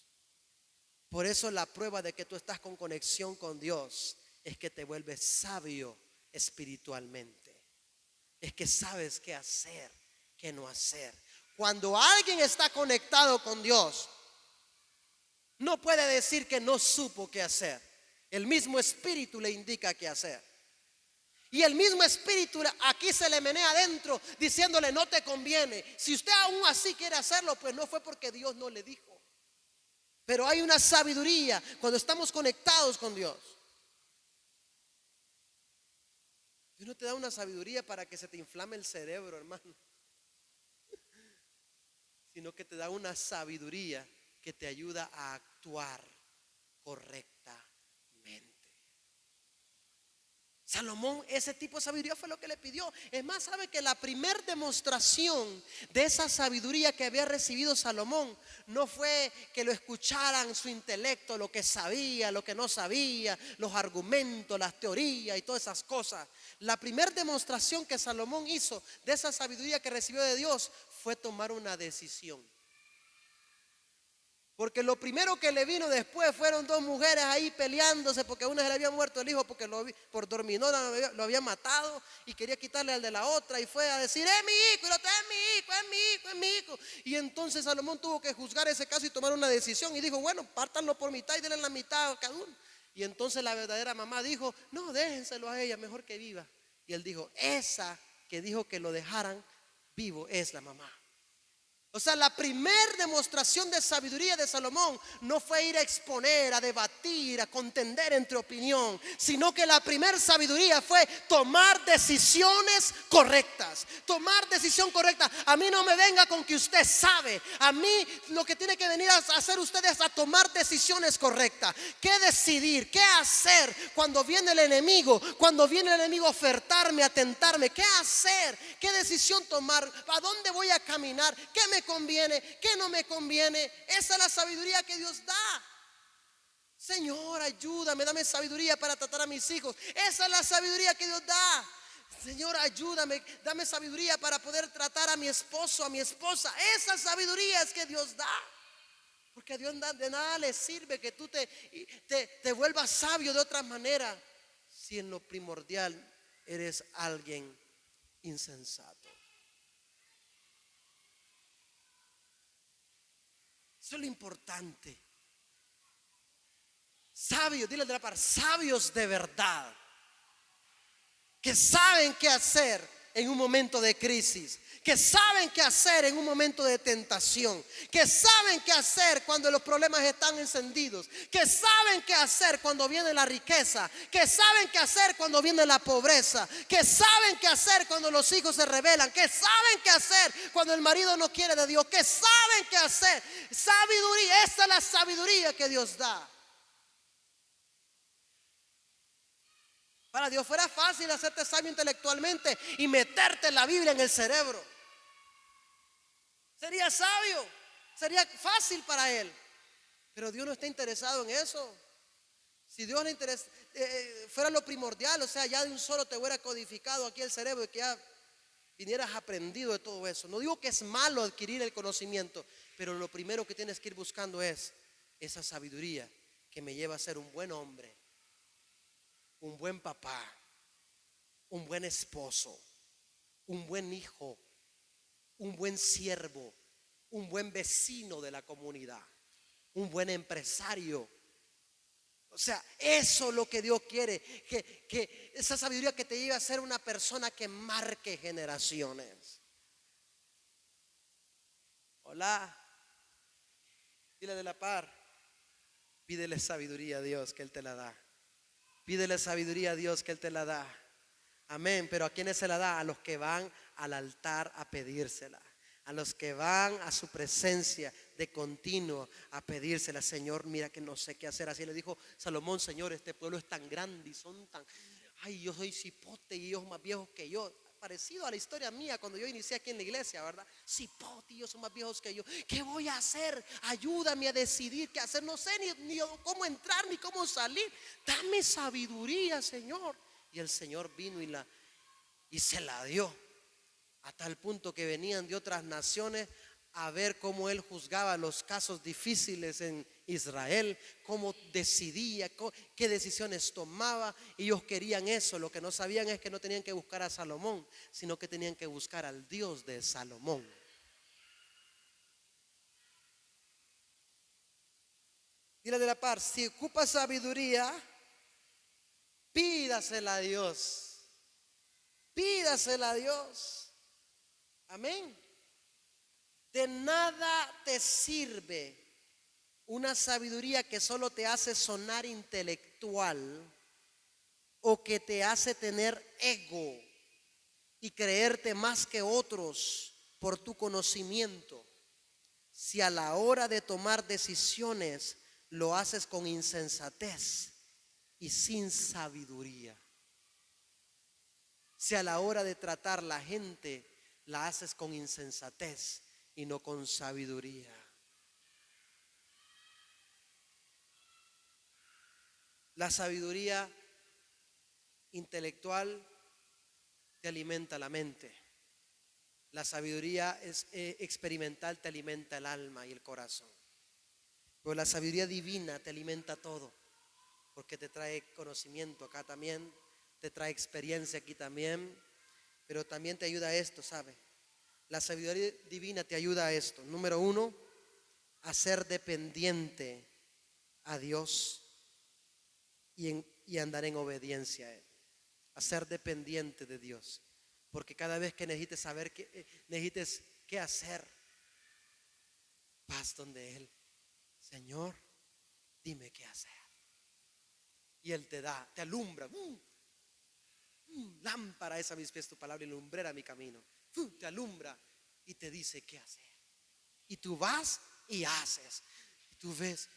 [SPEAKER 1] Por eso la prueba de que tú estás con conexión con Dios es que te vuelves sabio espiritualmente. Es que sabes qué hacer, qué no hacer. Cuando alguien está conectado con Dios, no puede decir que no supo qué hacer. El mismo espíritu le indica qué hacer. Y el mismo espíritu aquí se le menea adentro diciéndole: no te conviene. Si usted aún así quiere hacerlo, pues no fue porque Dios no le dijo. Pero hay una sabiduría cuando estamos conectados con Dios. Dios no te da una sabiduría para que se te inflame el cerebro, hermano, sino que te da una sabiduría que te ayuda a actuar correctamente. Salomón, ese tipo de sabiduría fue lo que le pidió. Es más, sabe que la primera demostración de esa sabiduría que había recibido Salomón no fue que lo escucharan su intelecto, lo que sabía, lo que no sabía, los argumentos, las teorías y todas esas cosas. La primera demostración que Salomón hizo de esa sabiduría que recibió de Dios fue tomar una decisión. Porque lo primero que le vino después fueron dos mujeres ahí peleándose, porque a una se le había muerto el hijo porque por dormidona lo había matado y quería quitarle al de la otra, y fue a decir: es mi hijo, y lo es mi hijo, es mi hijo, es mi hijo. Y entonces Salomón tuvo que juzgar ese caso y tomar una decisión, y dijo: bueno, pártanlo por mitad y denle la mitad a cada uno. Y entonces la verdadera mamá dijo: no, déjenselo a ella, mejor que viva. Y él dijo: esa que dijo que lo dejaran vivo es la mamá. O sea, la primera demostración de sabiduría de Salomón no fue ir a exponer, a debatir, a contender entre opinión, sino que la primera sabiduría fue tomar decisiones correctas. Tomar decisión correcta. A mí no me venga con que usted sabe. A mí lo que tiene que venir a hacer usted es a tomar decisiones correctas. ¿Qué decidir? ¿Qué hacer cuando viene el enemigo? Cuando viene el enemigo a ofertarme, a tentarme. ¿Qué hacer? ¿Qué decisión tomar? ¿A dónde voy a caminar? ¿Qué me conviene? ¿Qué no me conviene? Esa es la sabiduría que Dios da. Señor, ayúdame, dame sabiduría para tratar a mis hijos. Esa es la sabiduría que Dios da. Señor, ayúdame, dame sabiduría para poder tratar a mi esposo, a mi esposa. Esa sabiduría es que Dios da. Porque a Dios de nada le sirve que tú te vuelvas sabio de otra manera si en lo primordial eres alguien insensato. Eso es lo importante. Sabios, dile de la par, sabios de verdad, que saben qué hacer en un momento de crisis, que saben qué hacer en un momento de tentación, que saben qué hacer cuando los problemas están encendidos, que saben qué hacer cuando viene la riqueza, que saben qué hacer cuando viene la pobreza, que saben qué hacer cuando los hijos se rebelan, que saben qué hacer cuando el marido no quiere de Dios, que saben qué hacer. Sabiduría, esa es la sabiduría que Dios da. Para Dios fuera fácil hacerte sabio intelectualmente y meterte la Biblia en el cerebro. Sería sabio, sería fácil para Él. Pero Dios no está interesado en eso. Si Dios le interesa, fuera lo primordial, o sea, ya de un solo te hubiera codificado aquí el cerebro y que ya vinieras aprendido de todo eso. No digo que es malo adquirir el conocimiento, pero lo primero que tienes que ir buscando es esa sabiduría que me lleva a ser un buen hombre, un buen papá, un buen esposo, un buen hijo, un buen siervo, un buen vecino de la comunidad, un buen empresario. O sea, eso es lo que Dios quiere, que esa sabiduría que te lleve a ser una persona que marque generaciones. Hola. Dile de la par, pídele sabiduría a Dios que Él te la da. Pídele sabiduría a Dios que Él te la da. Amén. Pero ¿a quiénes se la da? A los que van al altar a pedírsela. A los que van a su presencia de continuo a pedírsela. Señor, mira que no sé qué hacer. Así le dijo Salomón: Señor, este pueblo es tan grande y son tan... Ay, yo soy cipote y ellos más viejos que yo. Parecido a la historia mía cuando yo inicié aquí en la iglesia, ¿verdad? Cipote y ellos son más viejos que yo. ¿Qué voy a hacer? Ayúdame a decidir qué hacer. No sé ni cómo entrar ni cómo salir. Dame sabiduría, Señor. Y el Señor vino y se la dio. A tal punto que venían de otras naciones a ver cómo Él juzgaba los casos difíciles en Israel, cómo decidía, qué decisiones tomaba. Ellos querían eso. Lo que no sabían es que no tenían que buscar a Salomón, sino que tenían que buscar al Dios de Salomón. Dile de la par, si ocupa sabiduría, pídasela a Dios. Pídasela a Dios. Amén. De nada te sirve una sabiduría que solo te hace sonar intelectual o que te hace tener ego y creerte más que otros por tu conocimiento, si a la hora de tomar decisiones lo haces con insensatez y sin sabiduría. Si a la hora de tratar la gente la haces con insensatez y no con sabiduría. La sabiduría intelectual te alimenta la mente. La sabiduría experimental te alimenta el alma y el corazón. Pero la sabiduría divina te alimenta todo, porque te trae conocimiento acá también, te trae experiencia aquí también, pero también te ayuda a esto, ¿sabe? La sabiduría divina te ayuda a esto. Número 1, a ser dependiente a Dios y andar en obediencia a Él. A ser dependiente de Dios. Porque cada vez que necesites saber necesites qué hacer, vas donde Él. Señor, dime qué hacer. Y Él te da, te alumbra. Lámpara es a mis pies tu palabra y lumbrera mi camino. Te alumbra y te dice qué hacer. Y tú vas y haces. Y tú ves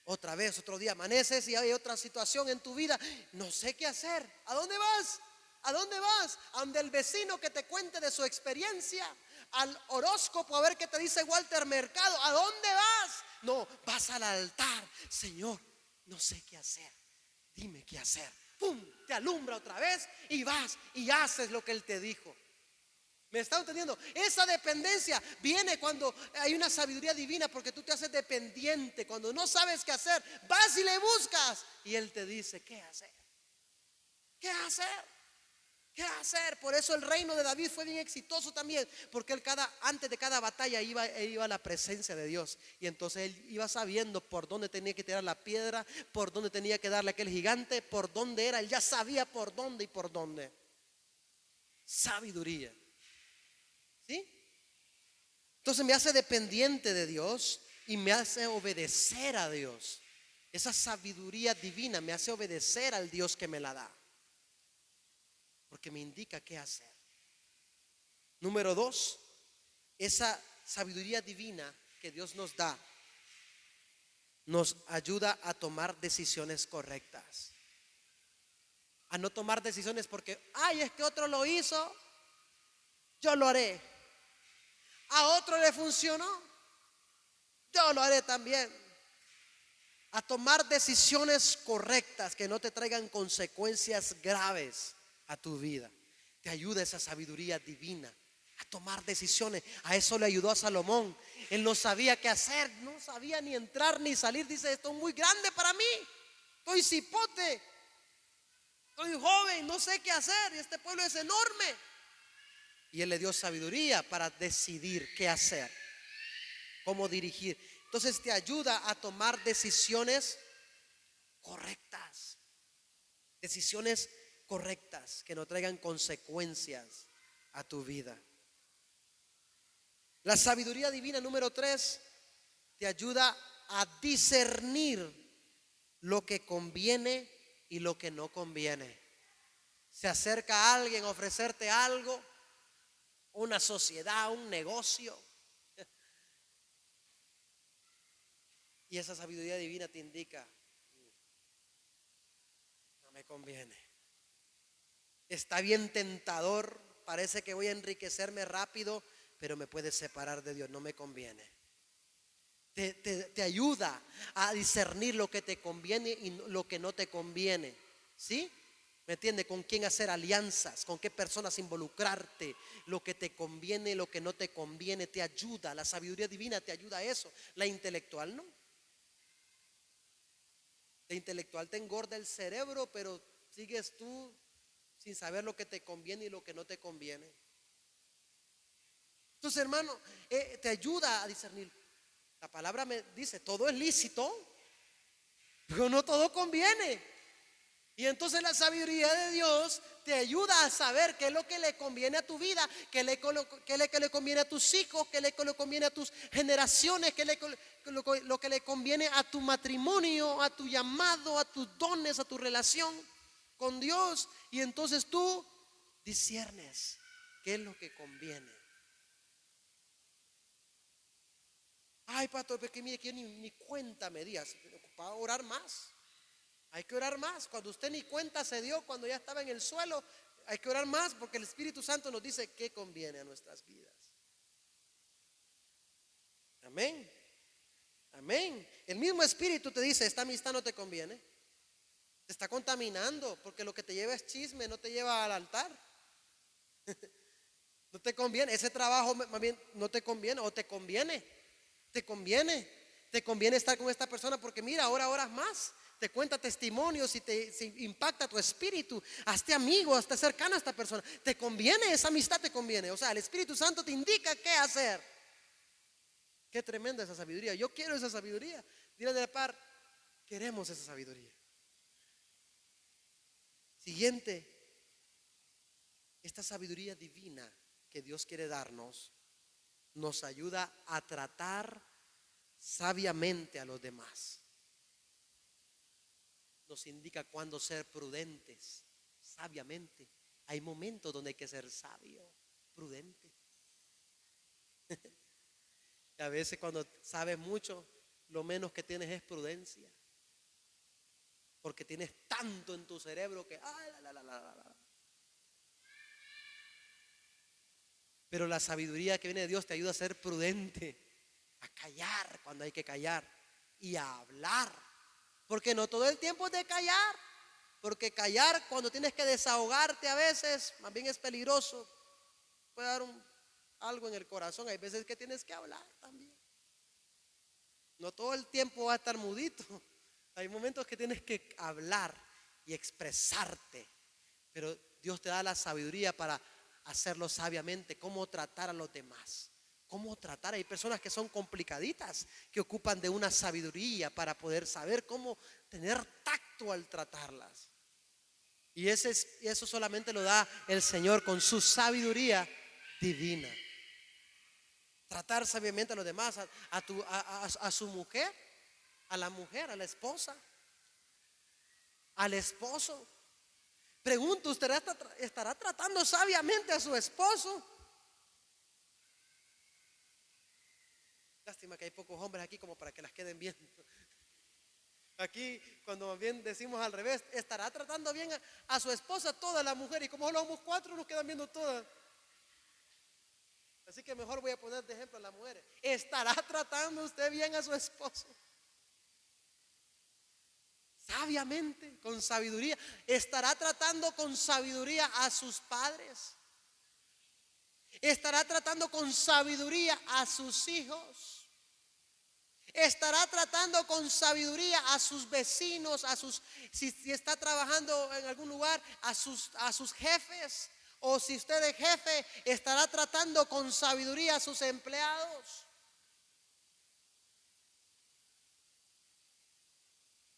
[SPEAKER 1] otra vez, otro día amaneces y hay otra situación en tu vida. No sé qué hacer. ¿A dónde vas? ¿A dónde vas? A donde el vecino que te cuente de su experiencia. Al horóscopo a ver qué te dice Walter Mercado. ¿A dónde vas? No, vas al altar. Señor, no sé qué hacer. Dime qué hacer. ¡Pum! Te alumbra otra vez y vas y haces lo que Él te dijo. ¿Me está entendiendo? Esa dependencia viene cuando hay una sabiduría divina, porque tú te haces dependiente. Cuando no sabes qué hacer, vas y le buscas y Él te dice qué hacer. ¿Qué hacer? ¿Qué hacer? Por eso el reino de David fue bien exitoso también, porque él antes de cada batalla iba a la presencia de Dios. Y entonces él iba sabiendo por dónde tenía que tirar la piedra, por dónde tenía que darle a aquel gigante, por dónde era. Él ya sabía por dónde y por dónde. Sabiduría. ¿Sí? Entonces me hace dependiente de Dios y me hace obedecer a Dios. Esa sabiduría divina me hace obedecer al Dios que me la da, porque me indica qué hacer. Número 2, esa sabiduría divina que Dios nos da nos ayuda a tomar decisiones correctas. A no tomar decisiones porque, ay, es que otro lo hizo, yo lo haré. A otro le funcionó, yo lo haré también. A tomar decisiones correctas que no te traigan consecuencias graves a tu vida. Te ayuda esa sabiduría divina a tomar decisiones. A eso le ayudó a Salomón. Él no sabía qué hacer, no sabía ni entrar ni salir. Dice: esto es muy grande para mí, estoy cipote, estoy joven, no sé qué hacer y este pueblo es enorme. Y Él le dio sabiduría para decidir qué hacer, cómo dirigir. Entonces te ayuda a tomar decisiones correctas. Decisiones correctas que no traigan consecuencias a tu vida. La sabiduría divina número 3 te ayuda a discernir lo que conviene y lo que no conviene. Se acerca a alguien a ofrecerte algo, una sociedad, un negocio, y esa sabiduría divina te indica: no me conviene. Está bien tentador, parece que voy a enriquecerme rápido, pero me puede separar de Dios, no me conviene. Te ayuda a discernir lo que te conviene y lo que no te conviene. ¿Sí? ¿Me entiendes? Con quién hacer alianzas, con qué personas involucrarte, lo que te conviene y lo que no te conviene. Te ayuda, la sabiduría divina te ayuda a eso. La intelectual no. La intelectual te engorda el cerebro, pero sigues tú sin saber lo que te conviene y lo que no te conviene. Entonces, hermano, te ayuda a discernir. La palabra me dice: todo es lícito, pero no todo conviene. Y entonces la sabiduría de Dios te ayuda a saber qué es lo que le conviene a tu vida, qué es lo que le conviene a tus hijos, qué es lo que le conviene a tus generaciones, qué es lo que le conviene a tu matrimonio, a tu llamado, a tus dones, a tu relación con Dios. Y entonces tú disciernes qué es lo que conviene. Ay, pastor, porque mire que yo ni cuenta me di, así que me ocupaba orar más. Hay que orar más. Cuando usted ni cuenta se dio, cuando ya estaba en el suelo, hay que orar más, porque el Espíritu Santo nos dice qué conviene a nuestras vidas. Amén. Amén. El mismo Espíritu te dice: esta amistad no te conviene, te está contaminando, porque lo que te lleva es chisme, no te lleva al altar. No te conviene, ese trabajo más bien no te conviene, o te conviene. Te conviene estar con esta persona, porque mira, ahora oras más, te cuenta testimonios y te impacta tu espíritu. Hazte amigo, hazte cercano a esta persona. Te conviene, esa amistad te conviene. O sea, el Espíritu Santo te indica qué hacer. Qué tremenda esa sabiduría. Yo quiero esa sabiduría. Dile de la par: queremos esa sabiduría. Siguiente, esta sabiduría divina que Dios quiere darnos nos ayuda a tratar sabiamente a los demás. Nos indica cuándo ser prudentes, sabiamente. Hay momentos donde hay que ser sabio, prudente. Y a veces cuando sabes mucho, lo menos que tienes es prudencia, porque tienes tanto en tu cerebro que Pero la sabiduría que viene de Dios te ayuda a ser prudente, a callar cuando hay que callar y a hablar, porque no todo el tiempo es de callar, porque callar cuando tienes que desahogarte a veces más bien es peligroso. Puede dar algo en el corazón. Hay veces que tienes que hablar también. No todo el tiempo va a estar mudito. Hay momentos que tienes que hablar y expresarte, pero Dios te da la sabiduría para hacerlo sabiamente. Cómo tratar a los demás, cómo tratar. Hay personas que son complicaditas, que ocupan de una sabiduría para poder saber cómo tener tacto al tratarlas. Y eso solamente lo da el Señor con su sabiduría divina. Tratar sabiamente a los demás, a su mujer, a la mujer, a la esposa, al esposo. Pregunto: ¿usted estará tratando sabiamente a su esposo? Lástima que hay pocos hombres aquí como para que las queden bien. Aquí, cuando bien decimos al revés, ¿estará tratando bien a su esposa, toda la mujer? Y como solo somos 4, nos quedan viendo todas. Así que mejor voy a poner de ejemplo a las mujeres. ¿Estará tratando usted bien a su esposo? Sabiamente, con sabiduría. ¿Estará tratando con sabiduría a sus padres? ¿Estará tratando con sabiduría a sus hijos? ¿Estará tratando con sabiduría a sus vecinos, si está trabajando en algún lugar, a sus jefes? O si usted es jefe, ¿estará tratando con sabiduría a sus empleados?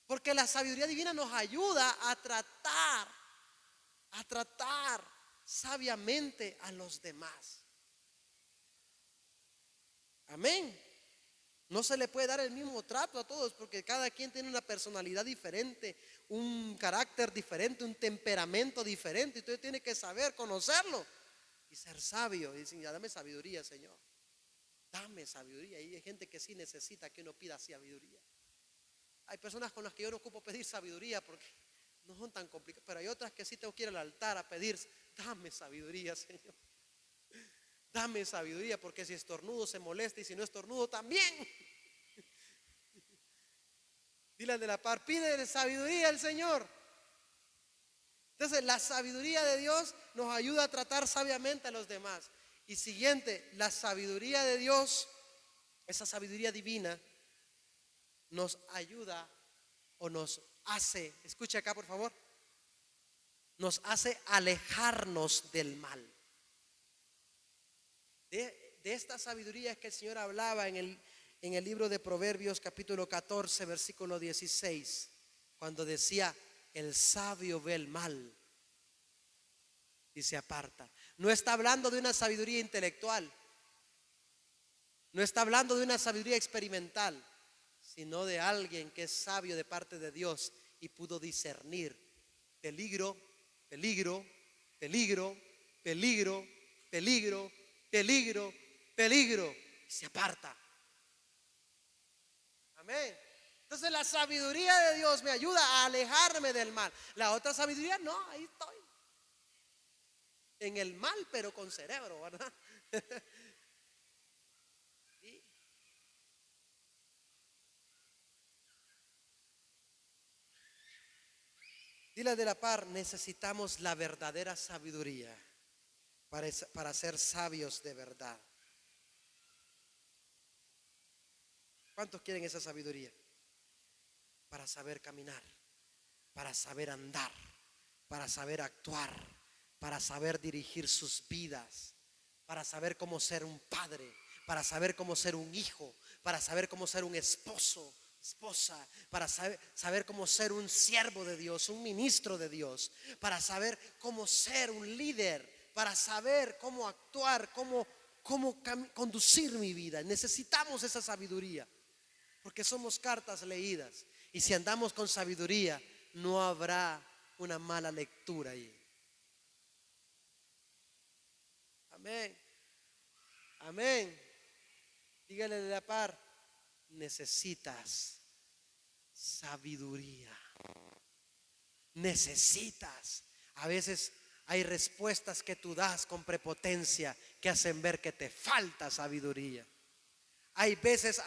[SPEAKER 1] Porque la sabiduría divina nos ayuda a tratar sabiamente a los demás. Amén. No se le puede dar el mismo trato a todos porque cada quien tiene una personalidad diferente, un carácter diferente, un temperamento diferente. Entonces tiene que saber conocerlo y ser sabio. Y decir, ya dame sabiduría, Señor. Dame sabiduría. Y hay gente que sí necesita que uno pida sabiduría. Hay personas con las que yo no ocupo pedir sabiduría porque no son tan complicadas. Pero hay otras que sí tengo que ir al altar a pedir, dame sabiduría, Señor. Dame sabiduría, porque si estornudo se molesta y si no estornudo también. Dile al de la par, pide sabiduría al Señor. Entonces la sabiduría de Dios nos ayuda a tratar sabiamente a los demás. Y siguiente, la sabiduría de Dios, esa sabiduría divina, nos ayuda o nos hace, escuche acá por favor, nos hace alejarnos del mal. De esta sabiduría es que el Señor hablaba en el libro de Proverbios capítulo 14 versículo 16, cuando decía, el sabio ve el mal y se aparta. No está hablando de una sabiduría intelectual, no está hablando de una sabiduría experimental, sino de alguien que es sabio de parte de Dios y pudo discernir peligro, peligro, peligro, peligro, peligro, peligro, peligro, y se aparta. Amén. Entonces la sabiduría de Dios me ayuda a alejarme del mal. La otra sabiduría, no, ahí estoy. En el mal, pero con cerebro, ¿verdad? ¿Sí? Dile de la par, necesitamos la verdadera sabiduría para ser sabios de verdad. ¿Cuántos quieren esa sabiduría? Para saber caminar, para saber andar, para saber actuar, para saber dirigir sus vidas, para saber cómo ser un padre, para saber cómo ser un hijo, para saber cómo ser un esposo, esposa, para saber cómo ser un siervo de Dios, un ministro de Dios, para saber cómo ser un líder, para saber cómo actuar, cómo conducir mi vida. Necesitamos esa sabiduría, porque somos cartas leídas. Y si andamos con sabiduría, no habrá una mala lectura ahí. Amén. Amén. Dígale de la par, necesitas sabiduría. Necesitas. A veces hay respuestas que tú das con prepotencia que hacen ver que te falta sabiduría. Hay veces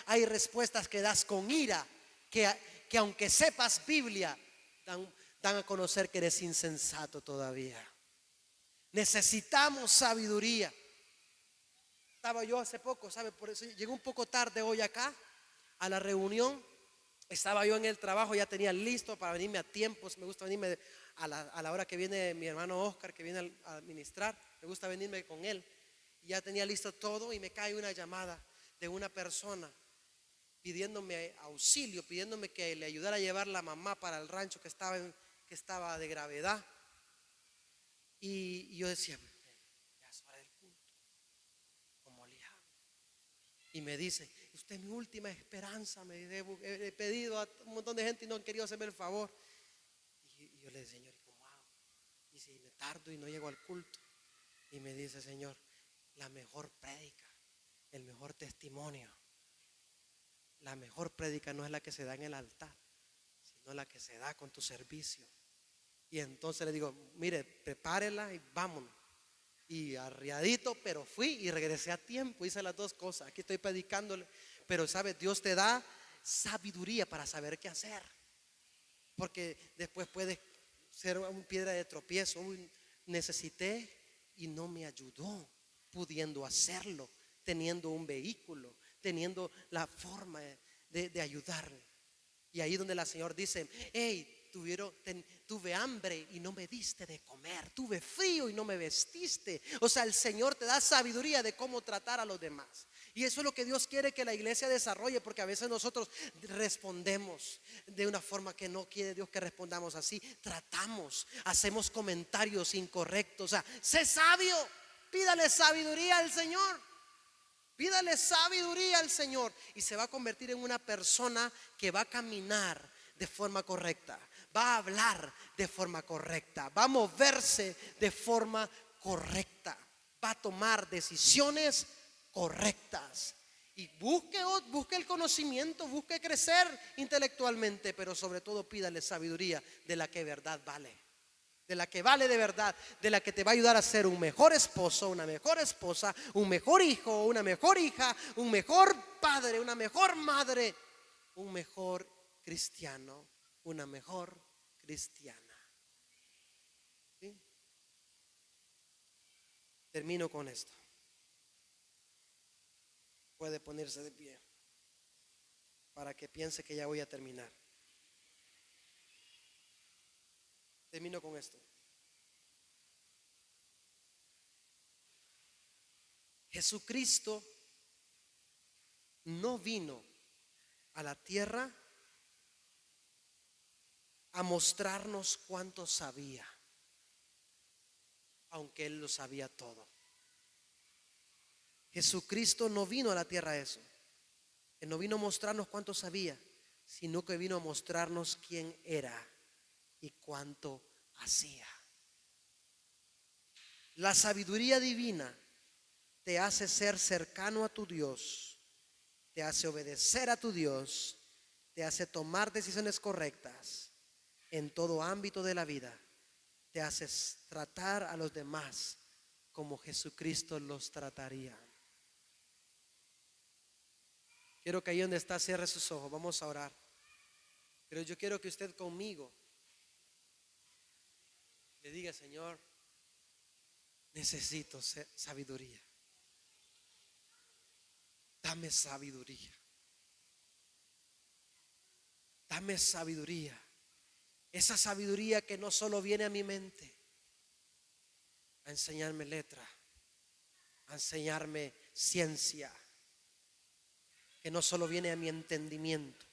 [SPEAKER 1] hay respuestas que das con ira que aunque sepas Biblia dan a conocer que eres insensato todavía. Necesitamos sabiduría. Estaba yo hace poco, ¿sabe? Por eso llegué un poco tarde hoy acá a la reunión. Estaba yo en el trabajo, ya tenía listo para venirme a tiempos. Me gusta venirme a la hora que viene mi hermano Oscar, que viene a administrar. Me gusta venirme con él. Ya tenía listo todo y me cae una llamada de una persona pidiéndome auxilio, pidiéndome que le ayudara a llevar la mamá para el rancho que estaba de gravedad. Y yo decía, ya es hora del culto, ¿cómo le hago? Y me dice, usted es mi última esperanza, he pedido a un montón de gente y no han querido hacerme el favor. Y yo le dije, Señor, ¿y cómo hago? Y si me tardo y no llego al culto. Y me dice, Señor, la mejor prédica, el mejor testimonio, la mejor prédica no es la que se da en el altar, sino la que se da con tu servicio. Y entonces le digo, mire, prepárela y vámonos. Y arriadito, pero fui y regresé a tiempo, hice las dos cosas. Aquí estoy predicándole, pero sabes, Dios te da sabiduría para saber qué hacer, porque después puedes ser una piedra de tropiezo. Necesité y no me ayudó, pudiendo hacerlo, teniendo un vehículo, teniendo la forma de ayudarle. Y ahí donde la Señor dice, hey, tuve hambre y no me diste de comer, tuve frío y no me vestiste. O sea, el Señor te da sabiduría de cómo tratar a los demás. Y eso es lo que Dios quiere que la iglesia desarrolle, porque a veces nosotros respondemos de una forma que no quiere Dios que respondamos así. Tratamos, hacemos comentarios incorrectos. O sea, sé sabio, pídale sabiduría al Señor. Pídale sabiduría al Señor y se va a convertir en una persona que va a caminar de forma correcta, va a hablar de forma correcta, va a moverse de forma correcta, va a tomar decisiones correctas. Y busque el conocimiento, busque crecer intelectualmente, pero sobre todo pídale sabiduría de la que verdad vale, de la que vale de verdad, de la que te va a ayudar a ser un mejor esposo, una mejor esposa, un mejor hijo, una mejor hija, un mejor padre, una mejor madre, un mejor cristiano, una mejor cristiana. ¿Sí? Termino con esto. Puede ponerse de pie para que piense que ya voy a terminar. Termino con esto. Jesucristo no vino a la tierra a mostrarnos cuánto sabía, aunque Él lo sabía todo. Jesucristo no vino a la tierra a eso. Él no vino a mostrarnos cuánto sabía, sino que vino a mostrarnos quién era y cuánto hacía. La sabiduría divina te hace ser cercano a tu Dios, te hace obedecer a tu Dios, te hace tomar decisiones correctas en todo ámbito de la vida, te hace tratar a los demás como Jesucristo los trataría. Quiero que ahí donde está cierre sus ojos, vamos a orar. Pero yo quiero que usted conmigo le diga: Señor, necesito sabiduría. Dame sabiduría. Dame sabiduría. Esa sabiduría que no solo viene a mi mente a enseñarme letra, a enseñarme ciencia, que no solo viene a mi entendimiento.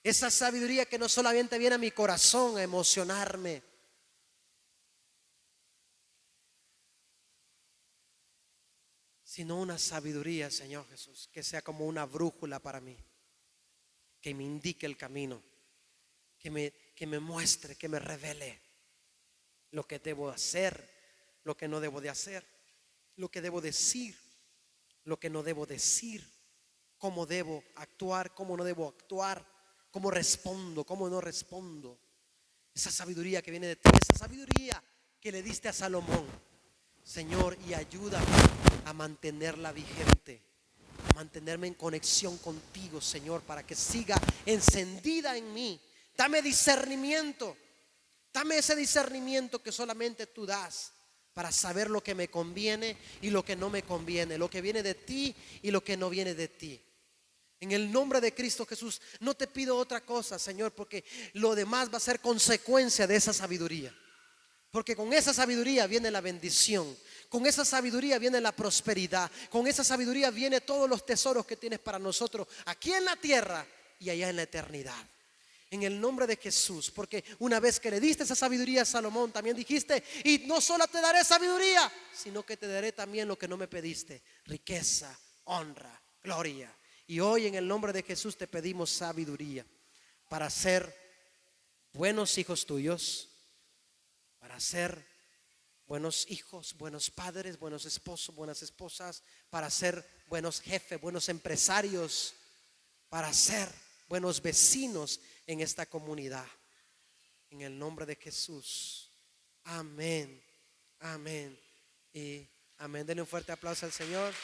[SPEAKER 1] Esa sabiduría que no solamente viene a mi corazón a emocionarme, sino una sabiduría, Señor Jesús, que sea como una brújula para mí, que me indique el camino, que me muestre, que me revele lo que debo hacer, lo que no debo de hacer, lo que debo decir, lo que no debo decir, cómo debo actuar, cómo no debo actuar, cómo respondo, cómo no respondo. Esa sabiduría que viene de ti, esa sabiduría que le diste a Salomón, Señor, y ayúdame a mantenerla vigente, a mantenerme en conexión contigo, Señor, para que siga encendida en mí. Dame discernimiento, dame ese discernimiento que solamente tú das, para saber lo que me conviene y lo que no me conviene, lo que viene de ti y lo que no viene de ti. En el nombre de Cristo Jesús, no te pido otra cosa, Señor, porque lo demás va a ser consecuencia de esa sabiduría. Porque con esa sabiduría viene la bendición, con esa sabiduría viene la prosperidad, con esa sabiduría viene todos los tesoros que tienes para nosotros aquí en la tierra y allá en la eternidad. En el nombre de Jesús, porque una vez que le diste esa sabiduría a Salomón, también dijiste: y no solo te daré sabiduría, sino que te daré también lo que no me pediste: riqueza, honra, gloria. Y hoy en el nombre de Jesús te pedimos sabiduría para ser buenos hijos tuyos, para ser buenos hijos, buenos padres, buenos esposos, buenas esposas, para ser buenos jefes, buenos empresarios, para ser buenos vecinos en esta comunidad. En el nombre de Jesús. Amén, amén y amén. Denle un fuerte aplauso al Señor.